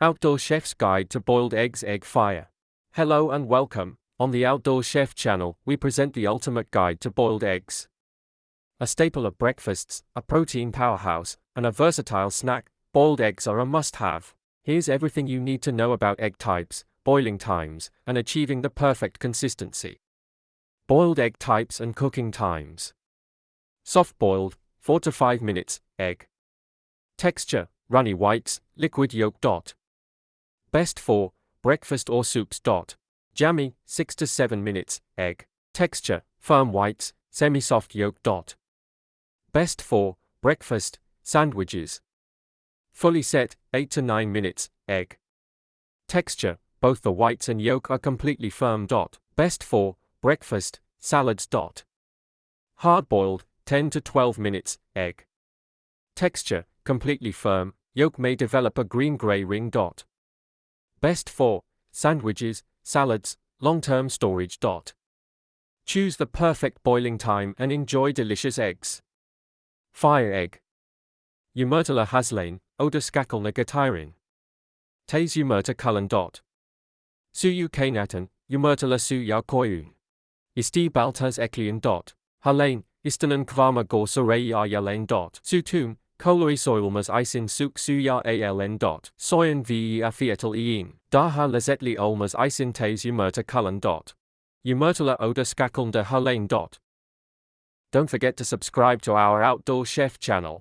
Outdoor Chef's Guide to Boiled Eggs. Egg Fire. Hello and welcome. On the Outdoor Chef channel, we present the ultimate guide to boiled eggs. A staple of breakfasts, a protein powerhouse, and a versatile snack, boiled eggs are a must-have. Here's everything you need to know about egg types, boiling times, and achieving the perfect consistency. Boiled egg types and cooking times. Soft-boiled, 4 to 5 minutes, egg. Texture, runny whites, liquid yolk. Best for breakfast or soups. Jammy, 6 to 7 minutes, egg. Texture, firm whites, semi-soft yolk. Best for breakfast, sandwiches. Fully set, 8 to 9 minutes, egg. Texture, both the whites and yolk are completely firm. Best for breakfast, salads. Hard-boiled, 10 to 12 minutes, egg. Texture, completely firm, yolk may develop a green-gray ring. Best for sandwiches, salads, long-term storage. Choose the perfect boiling time and enjoy delicious eggs. Fire egg. Yumurtalar Haşlanmış, skakelna getirin. Tez yumurta kalın. Suyu kaynatın, yumurtalar suya koyun. İsti baltaz ekleyin. Halen, istanan kvarma gor soraya yalen. Sutum, kolori soyulmaz isin suk suya aln. Soyan ve afiyetal iyin. Daha lezzetli olmaz isin tez yumurta kalın. Yumurtalar skakelna halen. Don't forget to subscribe to our Outdoor Chef channel.